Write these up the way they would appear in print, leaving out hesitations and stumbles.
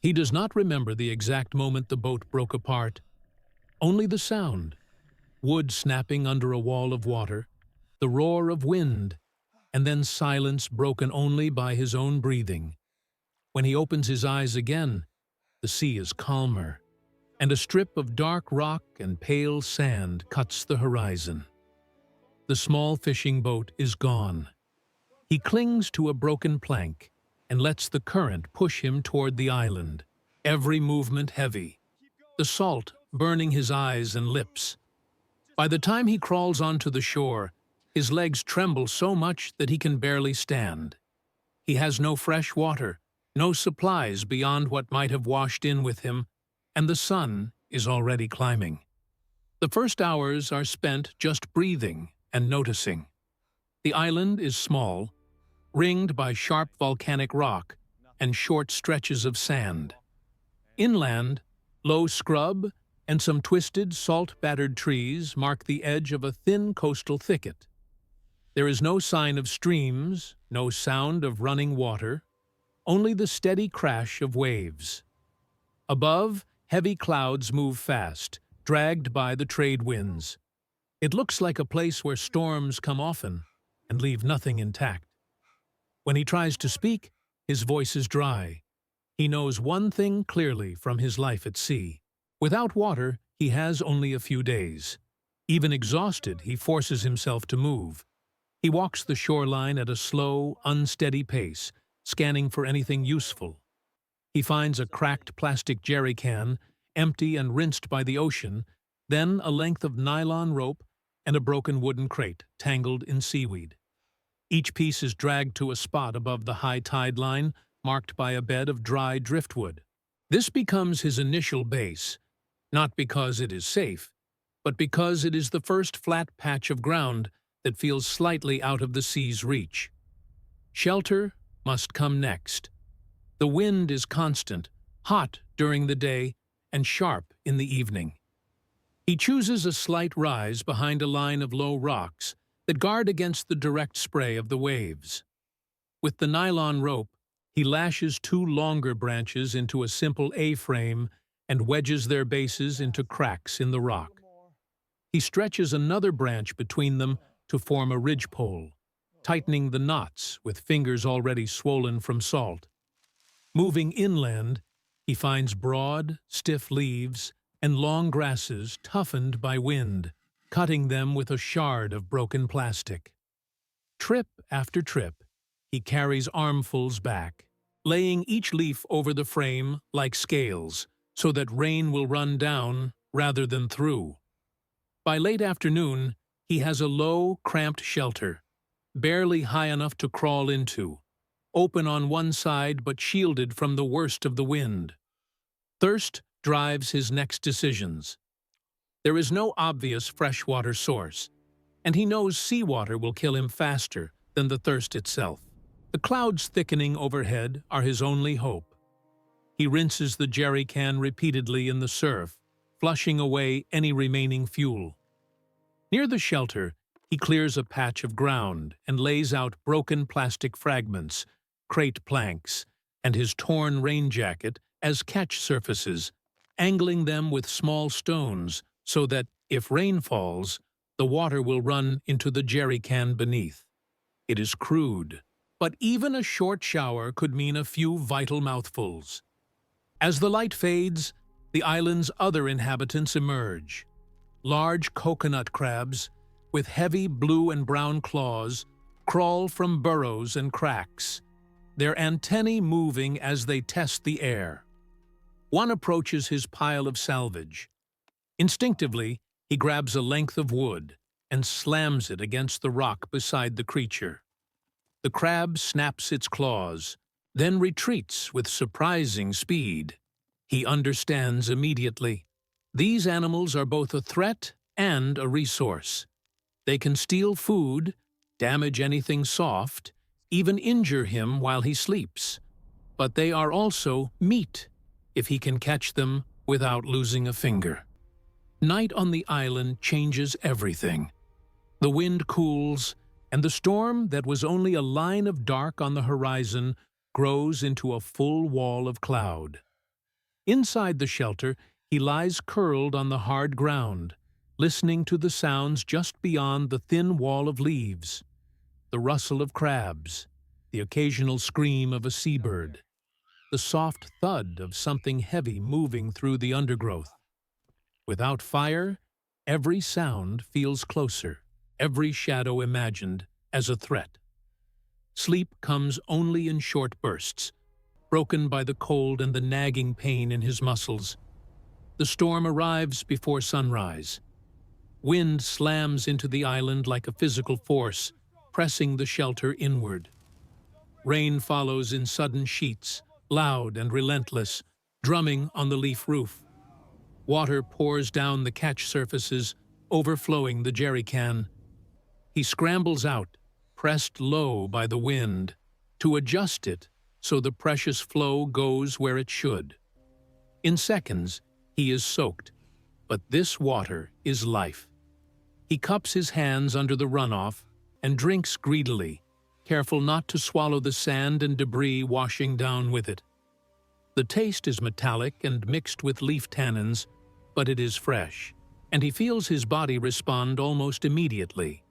He does not remember the exact moment the boat broke apart, only the sound, wood snapping under a wall of water, the roar of wind, and then silence broken only by his own breathing. When he opens his eyes again, the sea is calmer, and a strip of dark rock and pale sand cuts the horizon. The small fishing boat is gone. He clings to a broken plank and lets the current push him toward the island, every movement heavy, the salt burning his eyes and lips. By the time he crawls onto the shore, his legs tremble so much that he can barely stand. He has no fresh water, no supplies beyond what might have washed in with him, and the sun is already climbing. The first hours are spent just breathing and noticing. The island is small, ringed by sharp volcanic rock and short stretches of sand. Inland, low scrub and some twisted, salt-battered trees mark the edge of a thin coastal thicket. There is no sign of streams, no sound of running water, only the steady crash of waves. Above, heavy clouds move fast, dragged by the trade winds. It looks like a place where storms come often and leave nothing intact. When he tries to speak, his voice is dry. He knows one thing clearly from his life at sea. Without water, he has only a few days. Even exhausted, he forces himself to move. He walks the shoreline at a slow, unsteady pace, scanning for anything useful. He finds a cracked plastic jerry can, empty and rinsed by the ocean, then a length of nylon rope and a broken wooden crate tangled in seaweed. Each piece is dragged to a spot above the high tide line, marked by a bed of dry driftwood. This becomes his initial base, not because it is safe, but because it is the first flat patch of ground that feels slightly out of the sea's reach. Shelter must come next. The wind is constant, hot during the day and sharp in the evening. He chooses a slight rise behind a line of low rocks that guard against the direct spray of the waves. With the nylon rope, he lashes two longer branches into a simple A-frame and wedges their bases into cracks in the rock. He stretches another branch between them to form a ridgepole, tightening the knots with fingers already swollen from salt. Moving inland, he finds broad, stiff leaves and long grasses toughened by wind, cutting them with a shard of broken plastic. Trip after trip, he carries armfuls back, laying each leaf over the frame like scales, so that rain will run down rather than through. By late afternoon, he has a low, cramped shelter, barely high enough to crawl into, open on one side but shielded from the worst of the wind. Thirst drives his next decisions. There is no obvious freshwater source, and he knows seawater will kill him faster than the thirst itself. The clouds thickening overhead are his only hope. He rinses the jerry can repeatedly in the surf, flushing away any remaining fuel. Near the shelter, he clears a patch of ground and lays out broken plastic fragments, crate planks, and his torn rain jacket as catch surfaces, angling them with small stones so that, if rain falls, the water will run into the jerry can beneath. It is crude, but even a short shower could mean a few vital mouthfuls. As the light fades, the island's other inhabitants emerge. Large coconut crabs, with heavy blue and brown claws, crawl from burrows and cracks, their antennae moving as they test the air. One approaches his pile of salvage. Instinctively, he grabs a length of wood and slams it against the rock beside the creature. The crab snaps its claws, then retreats with surprising speed. He understands immediately. These animals are both a threat and a resource. They can steal food, damage anything soft, even injure him while he sleeps. But they are also meat, if he can catch them without losing a finger. Night on the island changes everything. The wind cools, and the storm that was only a line of dark on the horizon grows into a full wall of cloud. Inside the shelter, he lies curled on the hard ground, listening to the sounds just beyond the thin wall of leaves, the rustle of crabs, the occasional scream of a seabird, the soft thud of something heavy moving through the undergrowth. Without fire, every sound feels closer, every shadow imagined as a threat. Sleep comes only in short bursts, broken by the cold and the nagging pain in his muscles. The storm arrives before sunrise. Wind slams into the island like a physical force, pressing the shelter inward. Rain follows in sudden sheets, loud and relentless, drumming on the leaf roof. Water pours down the catch surfaces, overflowing the jerry can. He scrambles out, pressed low by the wind, to adjust it so the precious flow goes where it should. In seconds, he is soaked, but this water is life. He cups his hands under the runoff and drinks greedily, careful not to swallow the sand and debris washing down with it. The taste is metallic and mixed with leaf tannins, but it is fresh, and he feels his body respond almost immediately.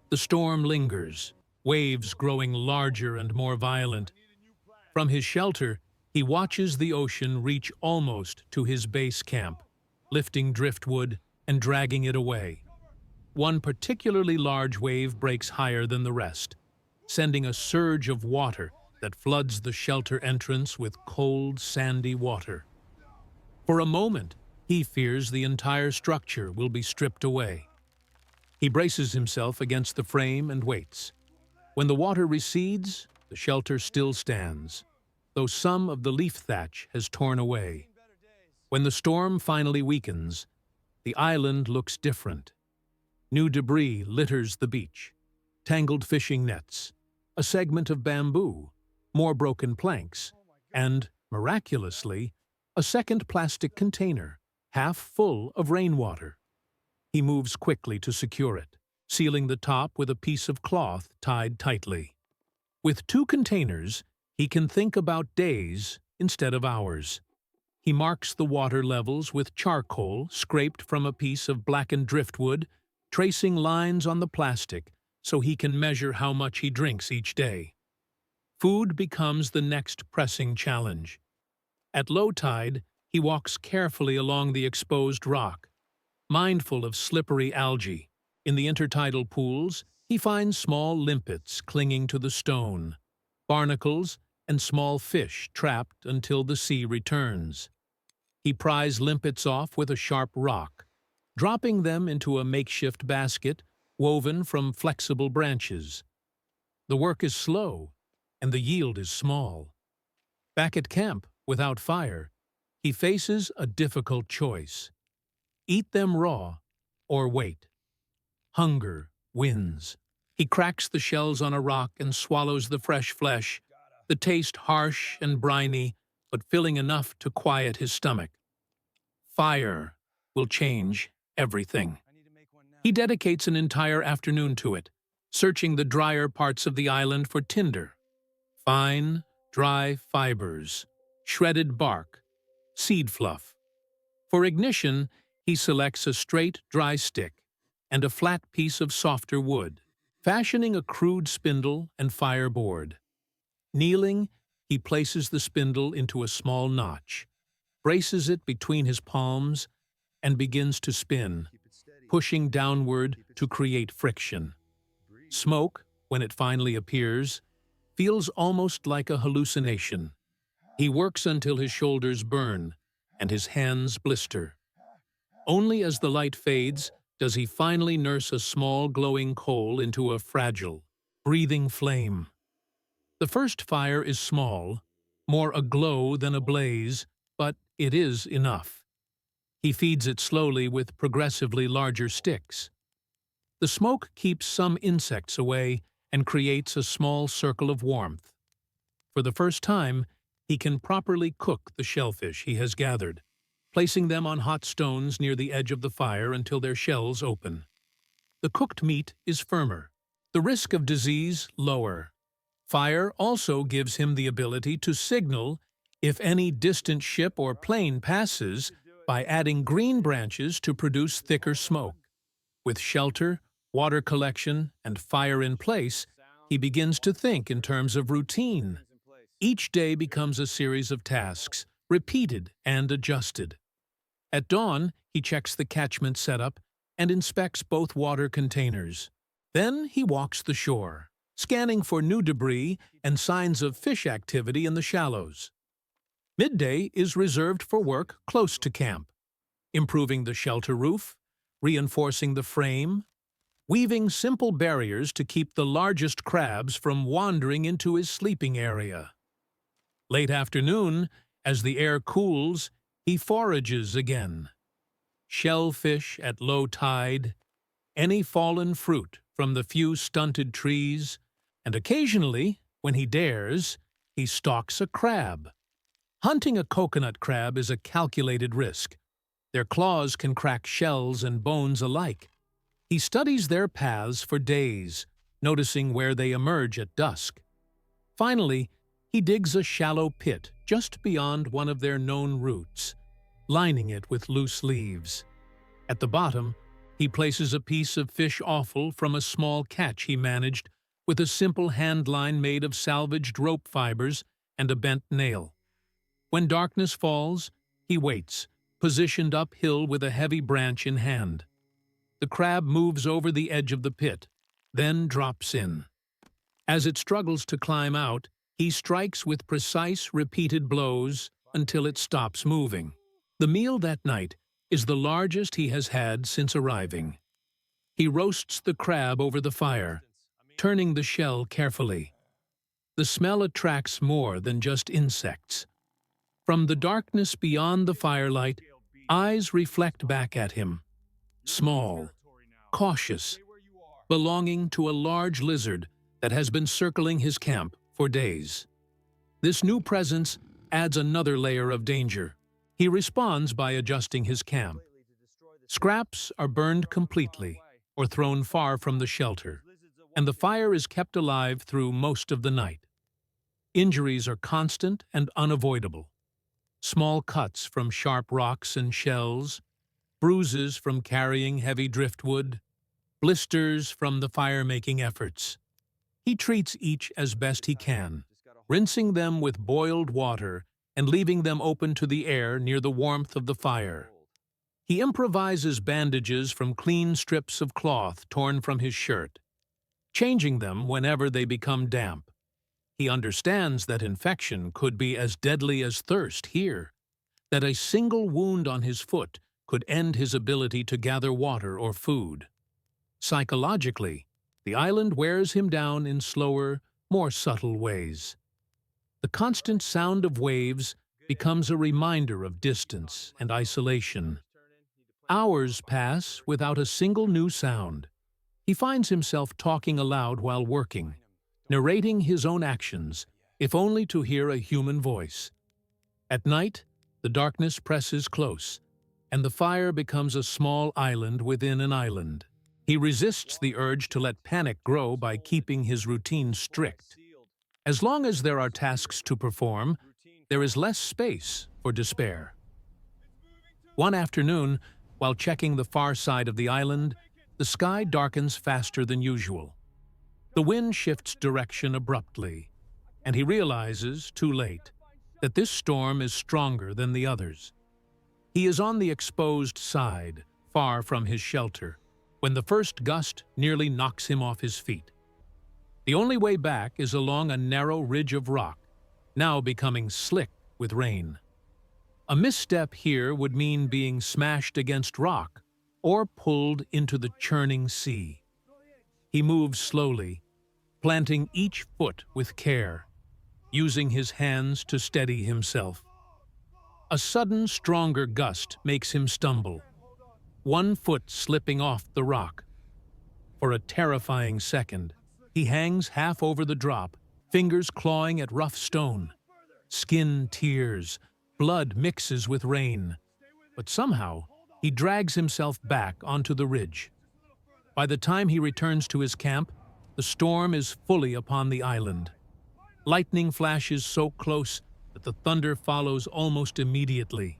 The storm lingers, waves growing larger and more violent. From his shelter, he watches the ocean reach almost to his base camp, lifting driftwood and dragging it away. One particularly large wave breaks higher than the rest, sending a surge of water that floods the shelter entrance with cold, sandy water. For a moment, he fears the entire structure will be stripped away. He braces himself against the frame and waits. When the water recedes, the shelter still stands, though some of the leaf thatch has torn away. When the storm finally weakens, the island looks different. New debris litters the beach, tangled fishing nets, a segment of bamboo, more broken planks, and, miraculously, a second plastic container, half full of rainwater. He moves quickly to secure it, sealing the top with a piece of cloth tied tightly. With 2 containers, he can think about days instead of hours. He marks the water levels with charcoal scraped from a piece of blackened driftwood, tracing lines on the plastic so he can measure how much he drinks each day. Food becomes the next pressing challenge. At low tide, he walks carefully along the exposed rock, mindful of slippery algae. In the intertidal pools, he finds small limpets clinging to the stone, barnacles, and small fish trapped until the sea returns. He pries limpets off with a sharp rock, dropping them into a makeshift basket woven from flexible branches. The work is slow, and the yield is small. Back at camp, without fire, he faces a difficult choice. Eat them raw, or wait. Hunger wins. He cracks the shells on a rock and swallows the fresh flesh, the taste harsh and briny, but filling enough to quiet his stomach. Fire will change everything. He dedicates an entire afternoon to it, searching the drier parts of the island for tinder. Fine, dry fibers, shredded bark, seed fluff. For ignition, he selects a straight, dry stick and a flat piece of softer wood, fashioning a crude spindle and fireboard. Kneeling, he places the spindle into a small notch, braces it between his palms, and begins to spin, pushing downward to create friction. Smoke, when it finally appears, feels almost like a hallucination. He works until his shoulders burn and his hands blister. Only as the light fades does he finally nurse a small glowing coal into a fragile, breathing flame. The first fire is small, more aglow than a blaze, but it is enough. He feeds it slowly with progressively larger sticks. The smoke keeps some insects away and creates a small circle of warmth. For the first time, he can properly cook the shellfish he has gathered, placing them on hot stones near the edge of the fire until their shells open. The cooked meat is firmer, the risk of disease lower. Fire also gives him the ability to signal if any distant ship or plane passes, by adding green branches to produce thicker smoke. With shelter, water collection, and fire in place, he begins to think in terms of routine. Each day becomes a series of tasks, repeated and adjusted. At dawn, he checks the catchment setup and inspects both water containers. Then he walks the shore, scanning for new debris and signs of fish activity in the shallows. Midday is reserved for work close to camp, improving the shelter roof, reinforcing the frame, weaving simple barriers to keep the largest crabs from wandering into his sleeping area. Late afternoon, as the air cools, he forages again. Shellfish at low tide, any fallen fruit from the few stunted trees, and occasionally, when he dares, he stalks a crab. Hunting a coconut crab is a calculated risk. Their claws can crack shells and bones alike. He studies their paths for days, noticing where they emerge at dusk. Finally, he digs a shallow pit just beyond one of their known routes, lining it with loose leaves. At the bottom, he places a piece of fish offal from a small catch he managed with a simple hand line made of salvaged rope fibers and a bent nail. When darkness falls, he waits, positioned uphill with a heavy branch in hand. The crab moves over the edge of the pit, then drops in. As it struggles to climb out, he strikes with precise, repeated blows until it stops moving. The meal that night is the largest he has had since arriving. He roasts the crab over the fire, turning the shell carefully. The smell attracts more than just insects. From the darkness beyond the firelight, eyes reflect back at him, small, cautious, belonging to a large lizard that has been circling his camp for days. This new presence adds another layer of danger. He responds by adjusting his camp. Scraps are burned completely or thrown far from the shelter, and the fire is kept alive through most of the night. Injuries are constant and unavoidable. Small cuts from sharp rocks and shells, bruises from carrying heavy driftwood, blisters from the fire-making efforts. He treats each as best he can, rinsing them with boiled water and leaving them open to the air near the warmth of the fire. He improvises bandages from clean strips of cloth torn from his shirt, changing them whenever they become damp. He understands that infection could be as deadly as thirst here, that a single wound on his foot could end his ability to gather water or food. Psychologically, the island wears him down in slower, more subtle ways. The constant sound of waves becomes a reminder of distance and isolation. Hours pass without a single new sound. He finds himself talking aloud while working, narrating his own actions, if only to hear a human voice. At night, the darkness presses close, and the fire becomes a small island within an island. He resists the urge to let panic grow by keeping his routine strict. As long as there are tasks to perform, there is less space for despair. One afternoon, while checking the far side of the island, the sky darkens faster than usual. The wind shifts direction abruptly, and he realizes, too late, that this storm is stronger than the others. He is on the exposed side, far from his shelter, when the first gust nearly knocks him off his feet. The only way back is along a narrow ridge of rock, now becoming slick with rain. A misstep here would mean being smashed against rock or pulled into the churning sea. He moves slowly, planting each foot with care, using his hands to steady himself. A sudden, stronger gust makes him stumble, one foot slipping off the rock. For a terrifying second, he hangs half over the drop, fingers clawing at rough stone. Skin tears, blood mixes with rain, but somehow he drags himself back onto the ridge. By the time he returns to his camp, the storm is fully upon the island. Lightning flashes so close that but the thunder follows almost immediately.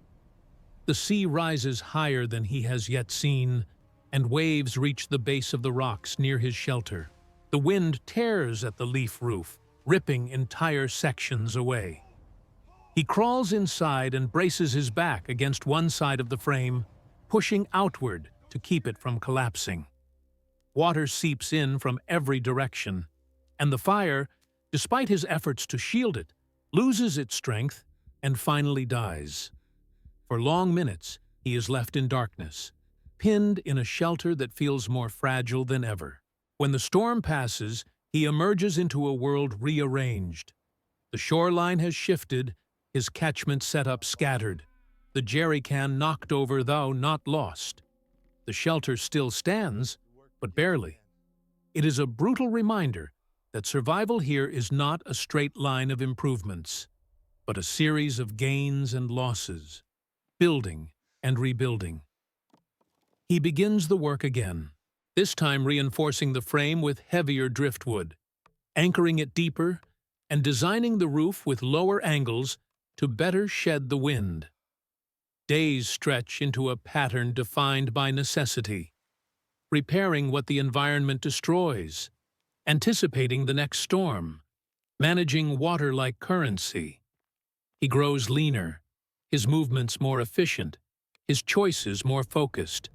The sea rises higher than he has yet seen, and waves reach the base of the rocks near his shelter. The wind tears at the leaf roof, ripping entire sections away. He crawls inside and braces his back against one side of the frame, pushing outward to keep it from collapsing. Water seeps in from every direction, and the fire, despite his efforts to shield it, loses its strength and finally dies. For long minutes, he is left in darkness, pinned in a shelter that feels more fragile than ever. When the storm passes, he emerges into a world rearranged. The shoreline has shifted, his catchment setup scattered, the jerrycan knocked over though not lost. The shelter still stands, but barely. It is a brutal reminder that survival here is not a straight line of improvements, but a series of gains and losses, building and rebuilding. He begins the work again, this time reinforcing the frame with heavier driftwood, anchoring it deeper, and designing the roof with lower angles to better shed the wind. Days stretch into a pattern defined by necessity, repairing what the environment destroys, anticipating the next storm, managing water like currency. He grows leaner, his movements more efficient, his choices more focused.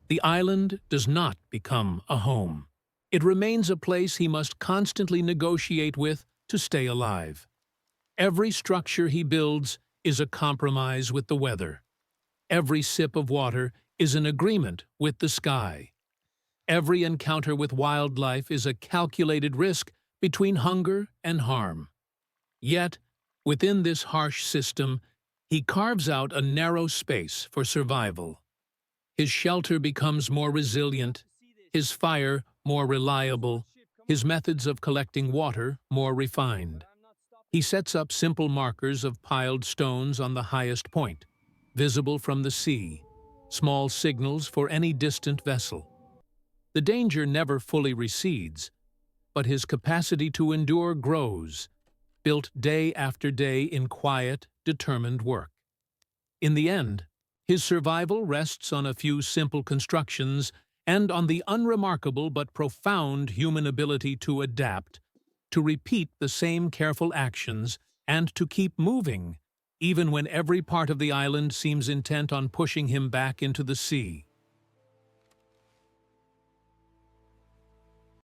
The island does not become a home. It remains a place he must constantly negotiate with to stay alive. Every structure he builds is a compromise with the weather. Every sip of water is an agreement with the sky. Every encounter with wildlife is a calculated risk between hunger and harm. Yet, within this harsh system, he carves out a narrow space for survival. His shelter becomes more resilient, his fire more reliable, his methods of collecting water more refined. He sets up simple markers of piled stones on the highest point, visible from the sea, small signals for any distant vessel. The danger never fully recedes, but his capacity to endure grows, built day after day in quiet, determined work. In the end, his survival rests on a few simple constructions and on the unremarkable but profound human ability to adapt, to repeat the same careful actions, and to keep moving, even when every part of the island seems intent on pushing him back into the sea.